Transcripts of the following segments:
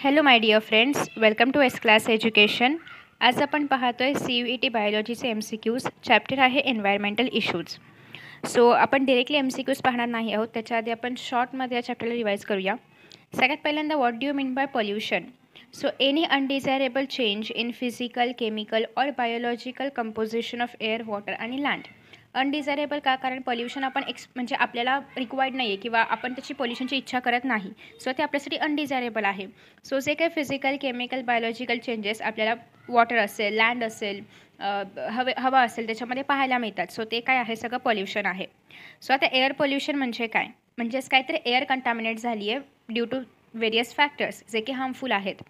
Hello my dear friends, welcome to S class education. आज आपण पाहतोय CUET बायोलॉजीचे MCQs. चॅप्टर आहे एन्व्हायरमेंटल इश्यूज. सो आपण डिरेक्टली MCQs पाहणार नाही आहोत. त्याच्या आधी आपण शॉर्टमध्ये या चॅप्टरला रिवाईज करूया. सगळ्यात पहिल्यांदा what do you mean by pollution? So any undesirable change in physical, chemical or biological composition of air, water आणि लँड. अनडिझायरेबल का? कारण पॉल्युशन आपण म्हणजे आपल्याला रिक्वायर्ड नाही आहे किंवा आपण त्याची पॉल्युशनची इच्छा करत नाही. सो ते आपल्यासाठी अनडिझायरेबल आहे. सो जे काही फिजिकल, केमिकल, बायोलॉजिकल चेंजेस आपल्याला वॉटर असेल, लँड असेल, हवा असेल त्याच्यामध्ये पाहायला मिळतात. सो ते काय आहे? सगळं पॉल्युशन आहे. सो आता एअर पॉल्युशन म्हणजे काय? म्हणजेच काहीतरी एअर कंटॅमिनेट झाली आहे ड्यू टू व्हेरियस फॅक्टर्स जे की हार्मफुल आहेत.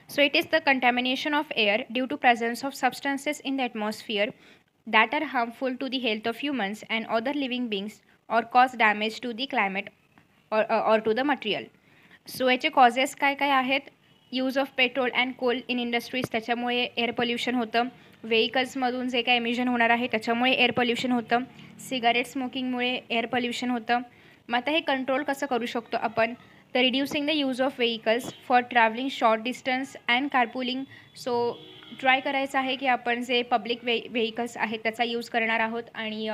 So it is the contamination of air due to presence of substances in the atmosphere that are harmful to the health of humans and other living beings or cause damage to the climate or to the material. So याचे causes काय काय आहेत? Use of petrol and coal in industries, त्याच्यामुळे air pollution होतं. व्हेकल्समधून जे काय emission होणार आहे त्याच्यामुळे एअर पोल्युशन होतं. सिगारेट स्मोकिंगमुळे एअर पोल्युशन होतं. मग आता हे कंट्रोल कसं करू शकतो आपण? तर reducing the use of vehicles for travelling short distance and carpooling. So try करायचं आहे की आपण जे पब्लिक व्हेकल्स आहेत त्याचा यूज करणार आहोत आणि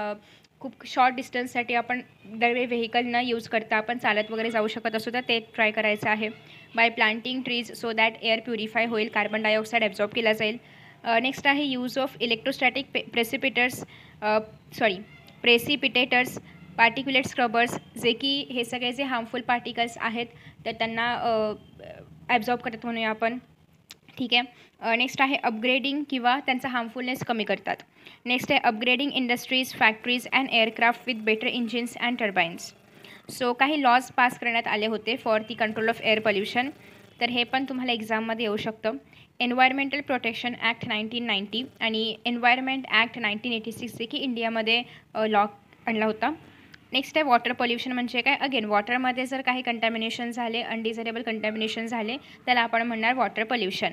खूप शॉर्ट डिस्टन्ससाठी आपण दरवेळी व्हेकल न यूज करता आपण चालत वगैरे जाऊ शकत असू तर ते ट्राय करायचं आहे. Bye planting trees so that air purify होईल, कार्बन डायऑक्साईड ॲब्झॉर्ब केला जाईल. नेक्स्ट आहे use of electrostatic precipitators, particulate scrubbers, जे की हे सगळे जे हार्मफुल पार्टिकल्स आहेत तर त्यांना ॲब्झॉर्ब करतात म्हणूया आपण. ठीक आहे. नेक्स्ट आहे अपग्रेडिंग किंवा त्यांचा हार्मफुलनेस कमी करतात. नेक्स्ट आहे upgrading industries, factories and aircraft with better engines and turbines. So काही लॉज पास करण्यात आले होते for the control of air pollution. तर हे पण तुम्हाला एक्झाममध्ये येऊ शकतं. एन्व्हायरमेंटल प्रोटेक्शन ॲक्ट 1990 आणि एन्व्हायरमेंट ॲक्ट 1986 जे की इंडियामध्ये लॉ आणला होता. नेक्स्ट आहे वॉटर पोल्युशन म्हणजे काय? अगेन वॉटरमध्ये जर काही कंटॅमिनेशन झाले, अनडिझायरेबल कंटॅमिनेशन झाले त्याला आपण म्हणणार वॉटर पोल्युशन.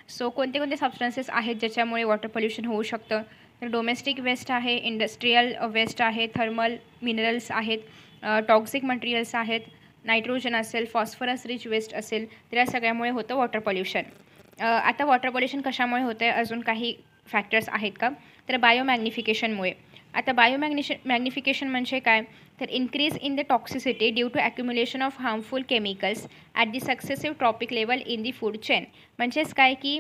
सो कोणते कोणते सबस्टन्सेस आहेत ज्याच्यामुळे वॉटर पोल्युशन होऊ शकतं? तर डोमेस्टिक वेस्ट आहे, इंडस्ट्रीयल वेस्ट आहे, थर्मल मिनरल्स आहेत, टॉक्सिक मटेरियल्स आहेत, नायट्रोजन असेल, फॉस्फरस रिच वेस्ट असेल, तर या सगळ्यामुळे होतं वॉटर पोल्युशन. आता वॉटर पोल्युशन कशामुळे होतं आहे? अजून काही फॅक्टर्स आहेत का? तर बायोमॅग्निफिकेशनमुळे. आता मॅग्निफिकेशन म्हणजे काय? तर increase in the toxicity due to accumulation of harmful chemicals at the successive trophic level in the food chain. म्हणजेच काय की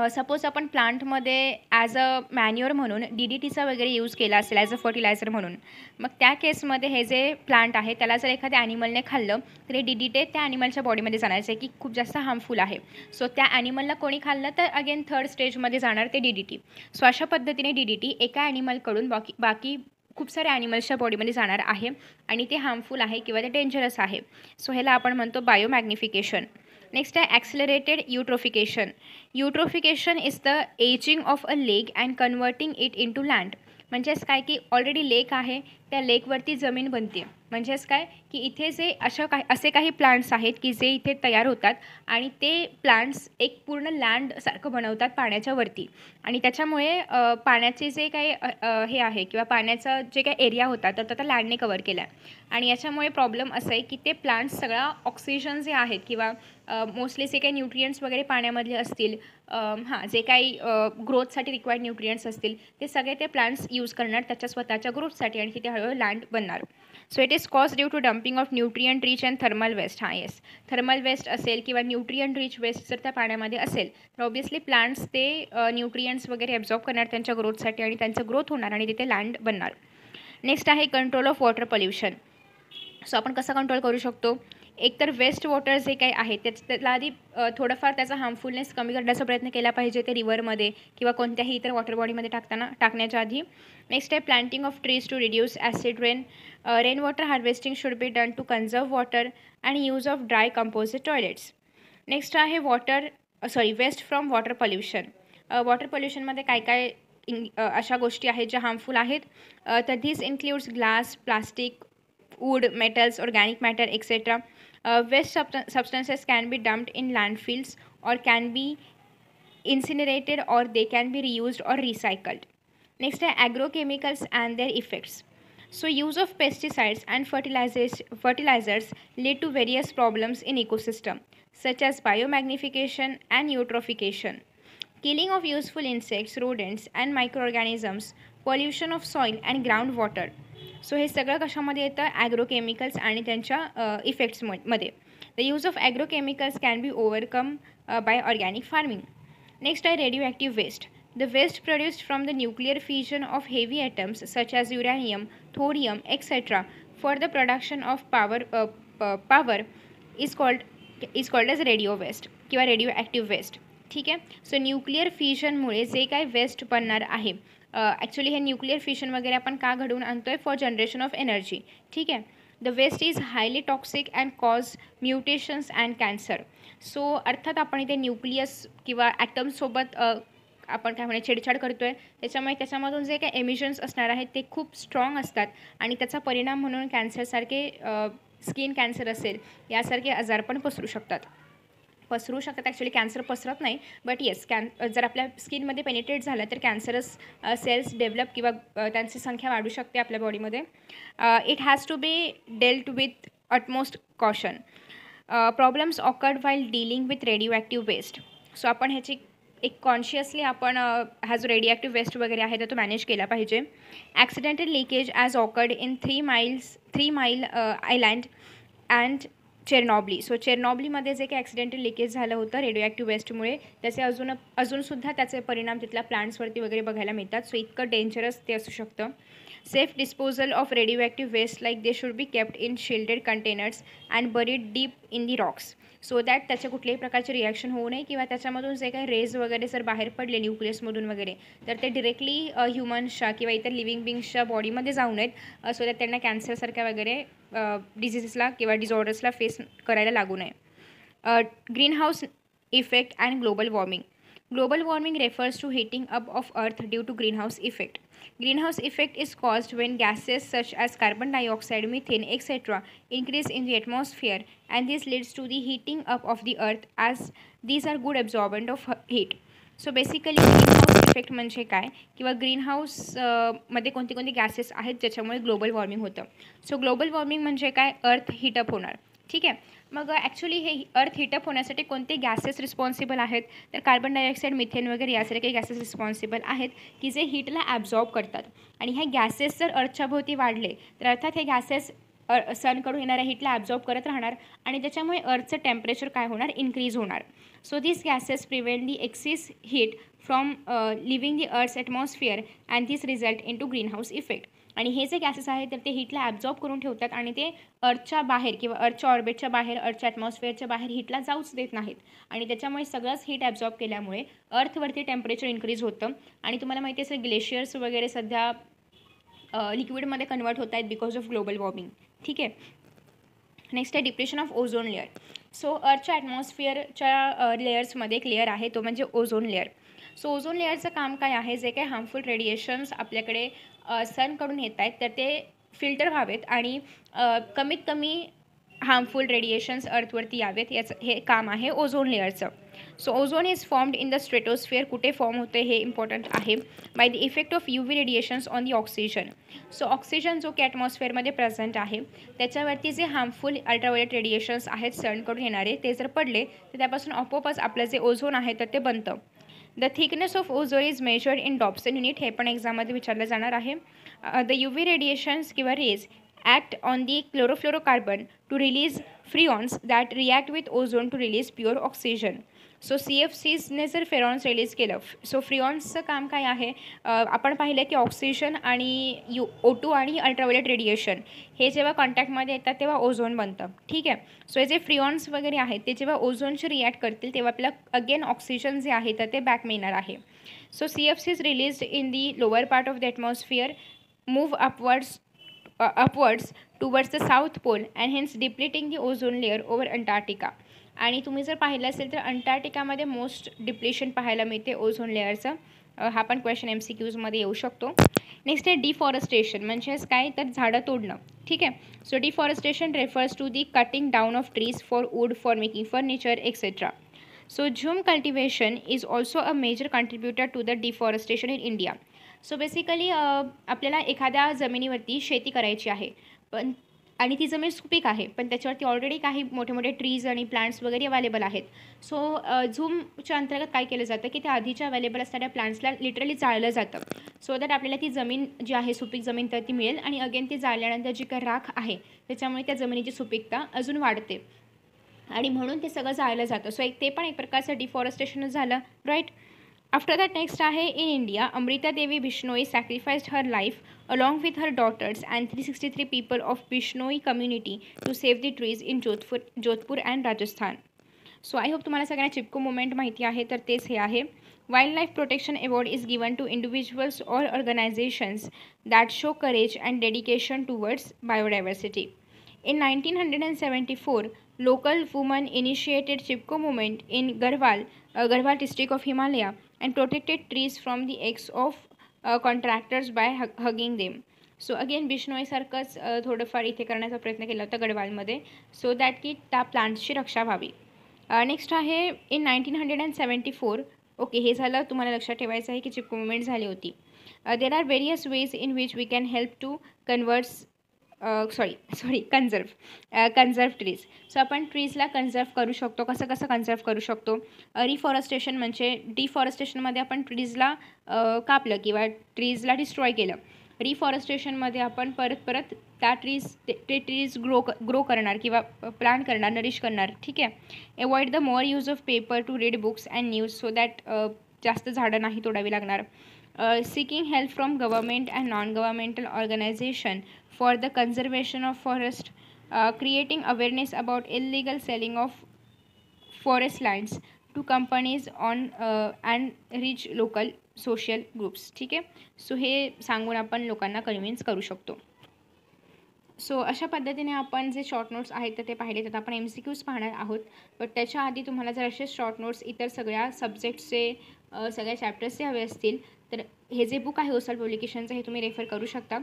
सपोज आपण प्लांटमध्ये ॲज अ मॅन्युअर म्हणून DDTचा वगैरे यूज केला असेल ॲज अ फर्टिलायझर म्हणून, मग त्या केसमध्ये हे जे प्लांट आहे त्याला जर एखाद्या ॲनिमलने खाल्लं तर हे DDT त्या ॲनिमलच्या बॉडीमध्ये जाणार आहे की खूप जास्त हार्मफुल आहे. सो त्या ॲनिमलला कोणी खाल्लं तर अगेन थर्ड स्टेजमध्ये जाणार ते DDT. सो अशा पद्धतीने DDT एका ॲनिमलकडून बाकी खूप साऱ्या ॲनिमल्सच्या बॉडीमध्ये जाणार आहे आणि ते हार्मफुल आहे किंवा ते डेंजरस आहे. सो ह्याला आपण म्हणतो बायोमॅग्निफिकेशन. नेक्स्ट आहे accelerated eutrophication. Eutrophication is the ageing of a lake and converting it into land. म्हणजेच काय की ऑलरेडी लेक आहे त्या लेकवरती जमीन बनते. म्हणजेच काय की इथे जे असे काही प्लांट्स आहेत की जे इथे तयार होतात आणि ते प्लांट्स एक पूर्ण लँडसारखं बनवतात पाण्याच्या वरती आणि त्याच्यामुळे पाण्याचे जे काही हे आहे किंवा पाण्याचा जे काही एरिया होता तर तो लँडने कवर केला आहे. आणि याच्यामुळे प्रॉब्लेम असं आहे की ते प्लांट्स सगळा ऑक्सिजन जे आहेत किंवा मोस्टली जे काही न्यूट्रियंट्स वगैरे पाण्यामधले असतील, जे काही ग्रोथसाठी रिक्वायर्ड न्यूट्रियंट्स असतील ते सगळे ते प्लांट्स यूज करणार त्याच्या स्वतःच्या ग्रोथसाठी आणि तिथे हळूहळू लँड बनणार. So it is cause due to dumping of nutrient rich and thermal waste. Yes, thermal waste असेल किंवा न्यूट्रियंट रिच वेस्ट जर त्या पाण्यामध्ये असेल तर ऑब्वियसली प्लांट्स ते न्यूट्रियंट्स वगैरे ॲब्झॉर्ब करणार त्यांच्या ग्रोथसाठी आणि त्यांचं ग्रोथ होणार आणि तिथे लँड बनणार. नेक्स्ट आहे control of water pollution. So आपण कसं कंट्रोल करू शकतो? एकतर वेस्ट वॉटर जे काही आहे त्याला आधी थोडंफार त्याचा हार्मफुलनेस कमी करण्याचा प्रयत्न केला पाहिजे ते रिव्हरमध्ये किंवा कोणत्याही इतर वॉटर बॉडीमध्ये टाकण्याच्या आधी. नेक्स्ट आहे planting of trees to reduce acid rain. Rain water harvesting should be done to conserve water and use of dry composite toilets. Next आहे waste from water pollution. Water पोल्युशनमध्ये काय काय अशा गोष्टी आहेत ज्या हार्मफुल आहेत. तर this includes glass, plastic, wood, metals, organic matter, etc. Waste substances can be dumped in landfills or can be incinerated or they can be reused or recycled. Next are agrochemicals and their effects. So use of pesticides and fertilizers lead to various problems in ecosystem such as biomagnification and eutrophication, killing of useful insects, rodents and microorganisms, pollution of soil and groundwater. So हे सगळं कशामध्ये येतं agrochemicals आणि त्यांच्या इफेक्ट्समध्ये. The use of agrochemicals can be overcome by organic farming. Next आहे radio waste. The waste produced from the nuclear fission of heavy atoms such as uranium, thorium, etc. for the production of power is called as radio waste किंवा radioactive waste. ठीक आहे. So nuclear फिशनमुळे जे काय waste बनणार आहे, actually हे nuclear fission वगैरे आपण का घडवून आणतोय फॉर जनरेशन ऑफ एनर्जी. ठीक आहे. The waste is highly toxic and cause mutations and cancer. So अर्थात आपण इथे न्यूक्लियस किंवा ॲटमसोबत आपण काय म्हणजे छेडछाड करतो आहे, त्याच्यामुळे त्याच्यामधून जे काही एमिशन्स असणार आहेत ते खूप स्ट्रॉंग असतात आणि त्याचा परिणाम म्हणून कॅन्सरसारखे स्किन कॅन्सर असेल यासारखे आजार पण पसरू शकतात. ॲक्च्युली कॅन्सर पसरत नाही, बट येस जर आपल्या स्किनमध्ये पेनिट्रेट झालं तर कॅन्सरस सेल्स डेव्हलप किंवा त्यांची संख्या वाढू शकते आपल्या बॉडीमध्ये. It has to be dealt with utmost caution. Problems occurred while dealing with radioactive waste. So आपण ह्याची एक कॉन्शियसली आपण हा जो रेडिओ वेस्ट वगैरे आहे तर तो मॅनेज केला पाहिजे. Accidental leakage as occurred in 3 mile island and Chernobyl. So चेर्नॉब्लीमध्ये जे काही ॲक्सिडेंटल लिकेज झालं होतं रेडिओ ॲक्टिव्ह वेस्टमुळे त्याचे अजूनसुद्धा त्याचे परिणाम तिथल्या प्लांट्सवरती वगैरे बघायला मिळतात. सो इतकं डेंजरस ते असू शकतं. Safe disposal of radioactive waste like they should be kept in shielded containers and buried deep in the rocks so that त्याच्या कुठल्याही प्रकारचे रिॲक्शन होऊ नये किंवा त्याच्यामधून जे काही रेज वगैरे जर बाहेर पडले न्यूक्लियसमधून वगैरे तर ते डिरेक्टली ह्युमन्सच्या किंवा इतर लिव्हिंग बिंग्सच्या बॉडीमध्ये जाऊ नयेत सो दॅट त्यांना कॅन्सरसारख्या वगैरे डिझिजेसला किंवा डिझॉर्डर्सला फेस करायला लागू नये. Green house effect and global warming. Global warming refers to heating up of Earth due to greenhouse effect. Greenhouse effect is caused when gases such as carbon dioxide, methane, etc. increase in the atmosphere, and this leads to the heating up of the Earth as these are good absorbent of heat. So basically greenhouse effect म्हणजे काय किंवा greenhouse मध्ये कोणते कोणते gases आहेत ज्याच्यामुळे global warming होतं. So global warming म्हणजे काय अर्थ हीटअप होणार. ठीक आहे. मग ॲक्च्युली हे अर्थ हीटअप होण्यासाठी कोणते गॅसेस रिस्पॉन्सिबल आहेत तर कार्बन डायऑक्साईड मिथेन वगैरे यासारखे काही गॅसेस रिस्पॉन्सिबल आहेत की जे हीटला ॲब्झॉर्ब करतात आणि हे गॅसेस जर अर्थच्या भोवती वाढले तर अर्थात हे गॅसेस सनकडून येणाऱ्या हीटला ॲब्झॉर्ब करत राहणार आणि त्याच्यामुळे अर्थचं टेम्परेचर काय होणार इन्क्रीज होणार. So this gases prevent the excess heat from leaving the earth's atmosphere and this result in to green house effect. आणि हे जे गॅसेस आहेत तर ते हीटला ॲब्झॉर्ब करून ठेवतात आणि ते अर्थच्या बाहेर किंवा अर्थच्या ऑर्बिटच्या बाहेर अर्थच्या ॲटमॉस्फिअरच्या बाहेर हीटला जाऊच देत नाहीत आणि त्याच्यामुळे सगळंच हीट ॲब्झॉर्ब केल्यामुळे अर्थवरती टेम्परेचर इन्क्रीज होतं आणि तुम्हाला माहिती असेल ग्लेशियर्स वगैरे सध्या लिक्विडमध्ये कन्वर्ट होत आहेत बिकॉज ऑफ ग्लोबल वॉर्मिंग. ठीक आहे. नेक्स्ट आहे depression of ozone layer. So अर्थच्या ॲटमॉस्फिअरच्या लेयर्समध्ये एक लेअर आहे तो म्हणजे ओझोन लेअर. सो ओझोन लेअरचं काम काय आहे जे काही हार्मफुल रेडिएशन्स आपल्याकडे सनकडून येत आहेत तर ते फिल्टर व्हावेत आणि कमीत कमी हार्मफुल रेडिएशन्स अर्थवरती यावेत याचं हे काम आहे ओझोन लेअरचं. So ozone is formed in the stratosphere. कुठे फॉर्म होते हे इम्पॉर्टंट आहे by the effect of UV radiations on the oxygen. So oxygen जो की ॲटमॉस्फिअरमध्ये प्रेझेंट आहे त्याच्यावरती जे हार्मफुल अल्ट्राव्हायोलेट रेडिएशन्स आहेत सनकडून येणारे ते जर पडले तर त्यापासून आपोआपच आपलं जे ओझोन आहे तर ते बनतं. The thickness of ozone is measured in Dobson unit. हे पण एक्झाममध्ये विचारलं जाणार आहे. द UV रेडिएशन्स किंवा raise act on the chlorofluorocarbon to release freons that react with ozone to release pure oxygen. So CFCने जर फ्रेऑन्स रिलीज केलं सो फ्रिऑन्सचं काम काय आहे आपण पाहिलं की ऑक्सिजन आणि O2 आणि अल्ट्राव्हायोलेट रेडिएशन हे जेव्हा कॉन्टॅक्टमध्ये येतात तेव्हा ओझोन बनतं. ठीक आहे. सो हे जे फ्रिऑन्स वगैरे आहेत ते जेव्हा ओझोनशी रिॲक्ट करतील तेव्हा आपल्याला अगेन ऑक्सिजन जे आहे तर ते बॅक मिळणार आहे. So CFC is released in the lower part of the atmosphere move upwards towards the south pole and hence depleting the ozone layer over Antarctica. आणि तुम्ही जर पाहिलं असेल तर अंटार्क्टिकामध्ये मोस्ट डिप्लेशन पाहायला मिळते ओझोन लेअरचं. हा पण क्वेश्चन MCQजमध्ये येऊ शकतो. नेक्स्ट आहे डिफॉरेस्टेशन म्हणजेच काय तर झाडं तोडणं. ठीक आहे. So deforestation refers to the cutting down of trees for wood for making furniture etcetera. So Jhum cultivation is also a major contributor to the deforestation in India. So basically आपल्याला एखाद्या जमिनीवरती शेती करायची आहे, पण आणि ती जमीन सुपीक आहे, पण त्याच्यावरती ऑलरेडी काही मोठे मोठे ट्रीज आणि प्लांट्स वगैरे अवेलेबल आहेत. सो झूमच्या अंतर्गत काय केलं जातं की त्या आधीच्या अवेलेबल असणाऱ्या प्लांट्सला लिटरली जाळलं जातं, सो दॅट आपल्याला ती जमीन जी आहे सुपीक जमीन तर ती मिळेल. आणि अगेन ती जाळल्यानंतर जी काही राख आहे त्याच्यामुळे त्या जमिनीची सुपीकता अजून वाढते आणि म्हणून ते सगळं जाळलं जातं. सो ते पण एक प्रकारचं डिफॉरेस्टेशनच झालं, राईट. आफ्टर दॅट नेक्स्ट आहे in India, Amrita Devi Bishnoi sacrificed her life along with her daughters and 363 people of Bishnoi community to save the trees in Jodhpur and Rajasthan. So I hope तुम्हाला सगळ्यांना चिपको मुवमेंट माहिती आहे, तर तेच हे आहे. Wildlife protection award is given to individuals और organisations that show courage and dedication towards biodiversity. In 1974, local women initiated Chipko movement in Garhwal district of Himalaya and protected trees from the acts of contractors by hugging them. So again बिश्नोईसारखंच थोडंफार इथे करण्याचा प्रयत्न केला होता गढवालमध्ये, so that की त्या प्लांट्सची रक्षा व्हावी. नेक्स्ट आहे इन 1974. ओके, हे झालं. तुम्हाला लक्षात ठेवायचं आहे की चिपको मुवमेंट झाली होती. There are various ways in which we can help to conserve trees. So आपण ट्रीजला कन्झर्व करू शकतो. कसं कन्झर्व करू शकतो? रिफॉरेस्टेशन म्हणजे डिफॉरेस्टेशनमध्ये आपण ट्रीजला कापलं किंवा ट्रीजला डिस्ट्रॉय केलं. रिफॉरेस्टेशनमध्ये आपण परत त्या ट्रीज ग्रो करणार किंवा प्लांट करणार, नरिश करणार. ठीक आहे. Avoid the more use of paper two read books and news so that जास्त झाडं नाही तोडावी लागणार. Seeking help from government and non-governmental organization for the conservation of forest, creating awareness about illegal selling of forest lands to companies on and reach local social groups. ठीक आहे. So हे सांगून आपण लोकांना कन्व्हिन्स करू शकतो. सो अशा पद्धतीने आपण जे शॉर्ट नोट्स आहेत तर ते पाहिले, तर आपण MCQs पाहणार आहोत. बट त्याच्या आधी तुम्हाला जर असे शॉर्ट नोट्स इतर सगळ्या सब्जेक्ट्सचे सगळ्या चॅप्टर्सचे हवे असतील तर हे जे बुक आहे ओसाल पब्लिकेशनचं हे तुम्ही रेफर करू शकता.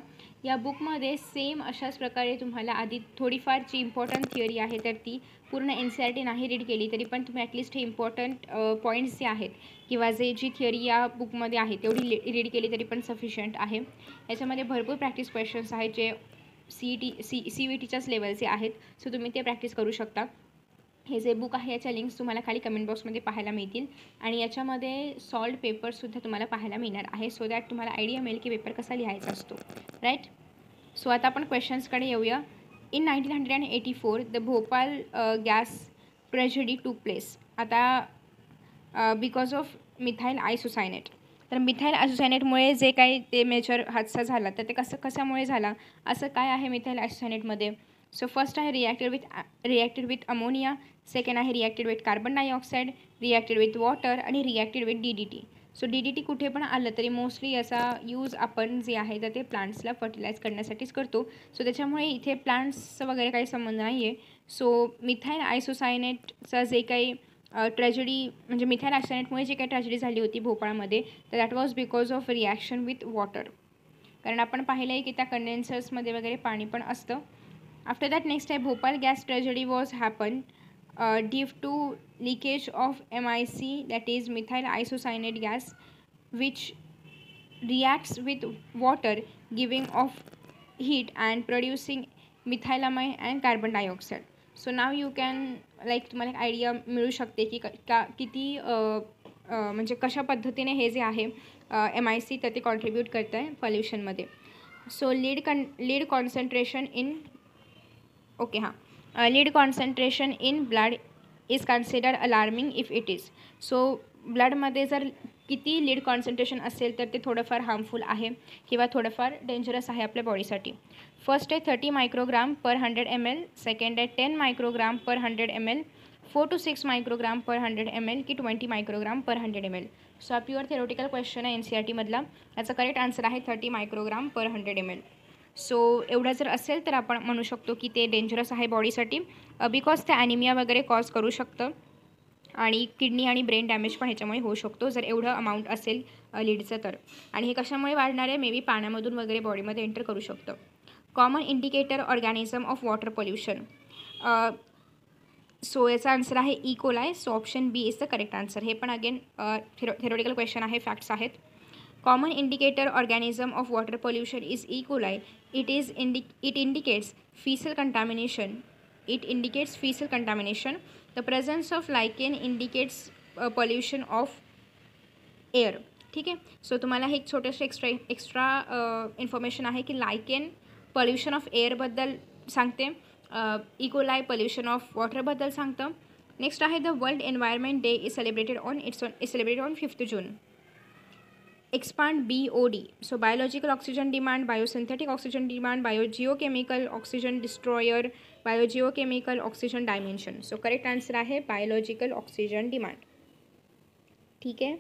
या बुकमध्ये सेम अशाच प्रकारे तुम्हाला आधी थोडीफार जी इम्पॉर्टंट थिअरी आहे तर ती पूर्ण NCERT नाही रीड केली तरी पण तुम्ही ॲटलिस्ट हे इम्पॉर्टंट पॉईंट्स जे आहेत किंवा जी थिअरी या बुकमध्ये आहे तेवढी रीड केली तरी पण सफिशियंट आहे. याच्यामध्ये भरपूर प्रॅक्टिस क्वेश्चन्स आहेत जे CVTच्याच लेवलचे आहेत. सो तुम्ही ते प्रॅक्टिस करू शकता. हे जे बुक आहे याच्या लिंक्स तुम्हाला खाली कमेंट बॉक्समध्ये पाहायला मिळतील आणि याच्यामध्ये सॉल्ड पेपरसुद्धा तुम्हाला पाहायला मिळणार आहे, सो दॅट तुम्हाला आयडिया मिळेल की पेपर कसा लिहायचा असतो, राईट. सो आता आपण क्वेश्चन्सकडे येऊया. In 1984 the Bhopal gas tragedy टूक प्लेस. आता बिकॉज ऑफ मिथाईल आयसोसायनेट. तर मिथाईल आयसोसायनेटमुळे जे काही ते मेजर हादसा झाला तर ते कशामुळे झाला, असं काय आहे मिथाईल आयसोसायनेटमध्ये? सो फर्स्ट आहे रिॲक्टेड विथ अमोनिया, सेकंड आहे reacted with carbon dioxide, reacted with water आणि reacted with DDT. So DDT कुठे पण आलं तरी मोस्टली याचा यूज आपण जे आहे तर ते प्लांट्सला फर्टिलाइज करण्यासाठीच करतो. सो त्याच्यामुळे इथे प्लांट्सचं वगैरे काही संबंध नाही आहे. सो मिथाईल आयसोसायनेटचं जे काही ट्रॅजेडी म्हणजे मिथाईल आयसोसायनेटमुळे जे काही ट्रॅजेडी झाली होती भोपाळमध्ये तर that was because of reaction with water. कारण आपण पाहिलं आहे की त्या कंडेन्सर्समध्ये वगैरे पाणी पण असतं. आफ्टर दॅट नेक्स्ट आहे Bhopal gas tragedy was happen due to leakage of MIC, that is methyl isocyanate gas, which reacts with water giving off heat and producing methylamine and carbon dioxide. So now you can तुम्हाला एक idea मिळू शकते की किती म्हणजे कशा पद्धतीने हे जे आहे MIC तर ते कॉन्ट्रीब्यूट करत आहे पॉल्युशनमध्ये. So lead concentration in blood is considered alarming if it is. So ब्लडमध्ये जर किती लीड कॉन्सन्ट्रेशन असेल तर ते थोडंफार हार्मफुल आहे किंवा थोडंफार डेंजरस आहे आपल्या बॉडीसाठी. फर्स्ट आहे 30 मायक्रोग्राम पर 100 ml, सेकंड आहे 10 मायक्रोग्राम पर 100 ml, 4 to 6 मायक्रोग्राम पर 100 ml की 20 मायक्रोग्राम पर 100 ml. सो हा प्युअर थेरोटिकल क्वेश्चन आहे NCERTमधला. याचा करेक्ट आन्सर आहे 30 मायक्रोग्राम पर 100 ml. सो एवढं जर असेल तर आपण म्हणू शकतो की ते डेंजरस आहे बॉडीसाठी बिकॉज ते ॲनिमिया वगैरे कॉज करू शकतं आणि किडनी आणि ब्रेन डॅमेज पण ह्याच्यामुळे होऊ शकतो जर एवढं अमाऊंट असेल लीडचं तर. आणि हे कशामुळे वाढणार आहे? मे बी पाण्यामधून वगैरे बॉडीमध्ये एंटर करू शकतं. Common indicator organism of water pollution. So याचा आन्सर आहे E. coli. So option B is the correct answer. हे पण अगेन थेरोटिकल क्वेश्चन आहे, फॅक्ट्स आहेत. Common indicator organism of water pollution is E. coli. It indicates fecal contamination. It indicates fecal contamination. The presence of lichen indicates pollution of air. ठीक आहे. So तुम्हाला हे एक छोटंसं एक्स्ट्रा इन्फॉर्मेशन आहे की लायकेन पॉल्युशन ऑफ एअरबद्दल सांगते, इकोलाय पॉल्युशन ऑफ वॉटरबद्दल सांगतं. नेक्स्ट आहे the world environment day is celebrated on 5th June. Expand BOD. So biological oxygen demand, biosynthetic oxygen demand, biogeochemical oxygen destroyer, biogeochemical oxygen dimension. So correct answer आहे biological oxygen demand. ठीक आहे.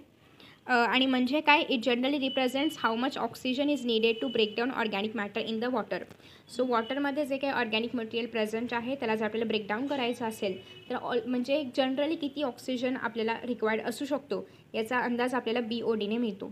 आणि म्हणजे काय, it generally represents how much oxygen is needed to break down organic matter in the water. So वॉटरमध्ये जे काही organic material present आहे त्याला जर आपल्याला ब्रेकडाऊन करायचं असेल तर म्हणजे जनरली किती ऑक्सिजन आपल्याला रिक्वायर्ड असू शकतो याचा अंदाज आपल्याला BODने मिळतो.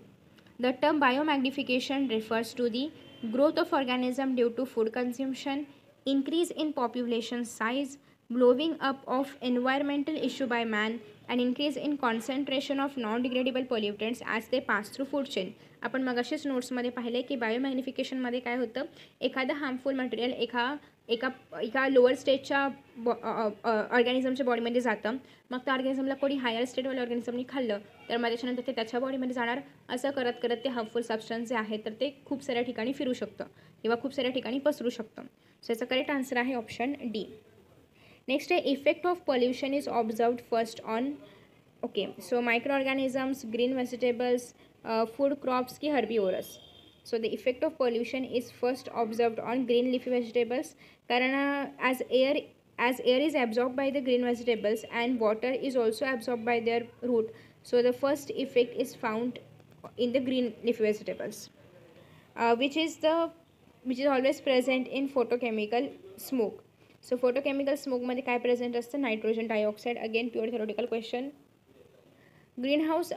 The term biomagnification refers to the growth of organism due to food consumption, increase in population size, blowing up of environmental issue by man, and increase in concentration of non-degradable pollutants as they pass through food chain. आपण मगाशीच नोट्समध्ये पाहिले की बायोमॅग्निफिकेशनमध्ये काय होतं, एखादं harmful material एका lower स्टेजच्या ऑर्गॅनिझमच्या बॉडीमध्ये जातं, मग त्या ऑर्गॅनिझमला कोणी हायर स्टेटवाल्या ऑर्गॅनिझमनी खाल्लं तर मग त्याच्यानंतर ते त्याच्या बॉडीमध्ये जाणार. असं करत करत ते हार्मफुल सबस्टन्स जे आहेत तर ते खूप साऱ्या ठिकाणी फिरू शकतं किंवा खूप साऱ्या ठिकाणी पसरू शकतं. सो याचा करेक्ट आन्सर आहे ऑप्शन D. नेक्स्ट आहे effect of pollution is observed first on, okay, so micro organisms, green vegetables, food crops की herbivores. So the effect of pollution is first observed on green leafy vegetables, कारण as air is absorb by the green vegetables and water is also absorb by their root. So the first effect is found in the green leafy vegetables, which is always present in photochemical smoke. So photochemical smoke मध्ये काय present असतं, nitrogen dioxide. Again pure theoretical question. Greenhouse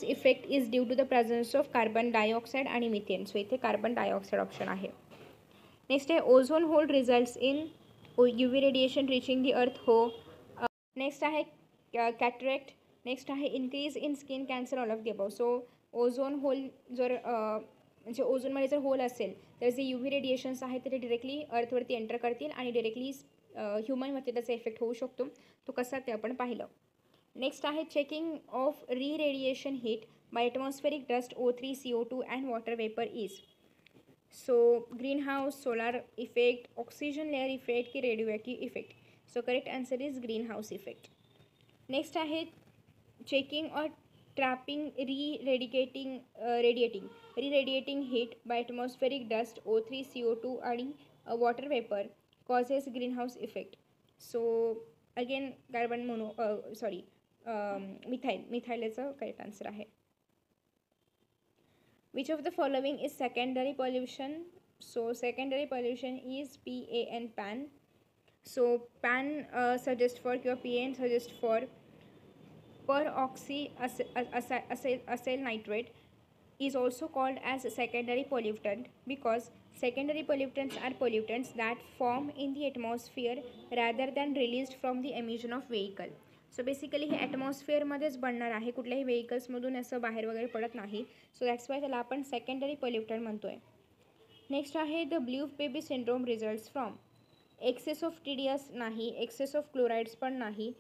effect is due to the presence of carbon dioxide आणि methane. So इथे carbon dioxide option आहे. Next आहे ozone hole results in UV radiation reaching the earth. हो. Next आहे cataract. Next आहे increase in skin cancer, all of the above. So ozone hole जर म्हणजे ओझोनमध्ये जर होल असेल तर जे UV रेडिएशन्स आहेत ते डिरेक्टली अर्थवरती एंटर करतील आणि डिरेक्टली ह्युमनवरती त्याचा इफेक्ट होऊ शकतो. तो कसा ते आपण पाहिलं. नेक्स्ट आहे checking of radiation heat by atmospheric dust O3, CO2 and water vapour is. So green house, solar effect, oxygen layer effect की radio active effect. So correct answer is green house effect. Next आहे checking और trapping radiating heat by atmospheric dust O3, CO2 आणि water vapour causes greenhouse effect. So again carbon मिथाइलचं correct answer आहे. Which of the following is secondary pollution? So secondary pollution is PAN, PAN. So PAN suggests for किंवा PAN suggests for peroxyacyl nitrate is also called as secondary pollutant because secondary pollutants are pollutants that form in the atmosphere rather than released from the emission of vehicle. So basically हे ॲटमॉस्फिअरमध्येच बनणार आहे, कुठल्याही व्हेकल्समधून असं बाहेर वगैरे पडत नाही. So that's why त्याला आपण सेकंडरी पोल्युटंट म्हणतो आहे. नेक्स्ट आहे the blue baby syndrome results from excess of TDS नाही, एक्सेस ऑफ क्लोराइड्स पण नाही,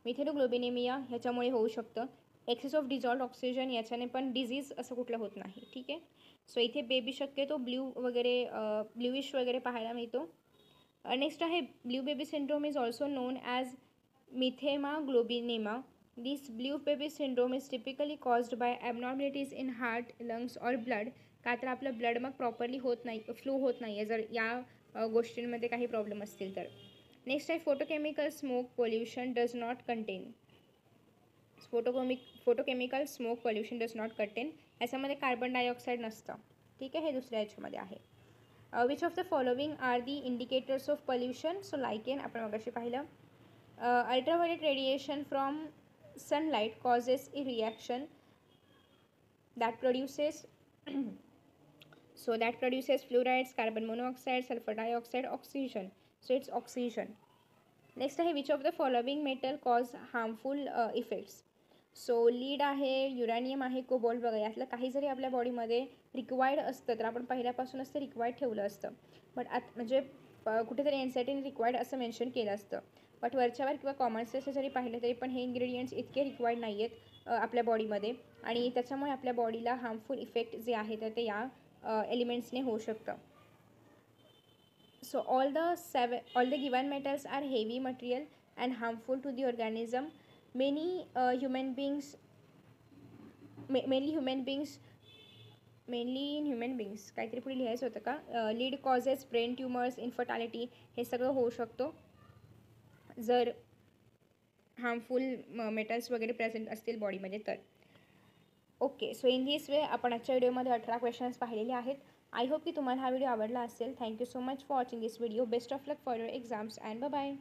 मिथेनोग्लोबिनेमिया ह्याच्यामुळे होऊ शकतं. एक्सेस ऑफ डिझॉल्ड ऑक्सिजन याच्याने पण डिझीज असं कुठलं होत नाही. ठीक आहे. सो इथे बेबी शक्यतो ब्ल्यूइश वगैरे पाहायला मिळतो. नेक्स्ट आहे blue baby syndrome is also known as methemoglobinemia. This blue baby syndrome is typically caused by abnormalities in heart, lungs or blood. का तर आपलं ब्लड मग प्रॉपरली होत नाही, फ्लो होत नाही आहे जर या गोष्टींमध्ये काही प्रॉब्लेम असतील तर. नेक्स्ट आहे photochemical smoke pollution does not contain. Photochemical smoke pollution does not contain. याच्यामध्ये कार्बन डायऑक्साईड नसतं. ठीक आहे. हे दुसऱ्या याच्यामध्ये आहे. Which of the following are the indicators of pollution. So lichen आपण मगाशी पाहिलं. Ultraviolet radiation from sunlight causes a reaction that produces fluorides, carbon monoxide, sulfur dioxide, oxygen. So it's oxygen. Next आहे which of the following metal cause harmful effects. So lead आहे, uranium आहे, cobalt बघा यातलं काही जरी आपल्या बॉडीमध्ये required असतं तर आपण पहिल्यापासूनच ते रिक्वायर्ड ठेवलं असतं. बट म्हणजे कुठेतरी एन रिक्वायर्ड असं मेन्शन केलं असतं. बट वरच्यावर किंवा कॉमन सेन्सला जरी पाहिलं तरी पण हे इन्ग्रेडियंट्स इतके रिक्वायर्ड नाही आहेत आपल्या बॉडीमध्ये आणि त्याच्यामुळे आपल्या बॉडीला हार्मफुल इफेक्ट जे आहे तर ते या एलिमेंट्सने होऊ शकतं. So all the given metals are heavy material and harmful to the organism. Many human beings, mainly in human beings काहीतरी पुढे लिहायचं होतं का, लीड कॉजेस ब्रेन ट्युमर्स, इन्फर्टॅलिटी हे सगळं होऊ शकतो जर हार्मफुल मेटल्स वगैरे प्रेझेंट असतील बॉडीमध्ये तर. Okay, so in this way आपण आजच्या व्हिडिओमध्ये 18 क्वेश्चन्स पाहिलेले आहेत. आय होप की तुम्हाला हा व्हिडिओ आवडला असेल. Thank you so much for watching this video. Best of luck for your exams and bye.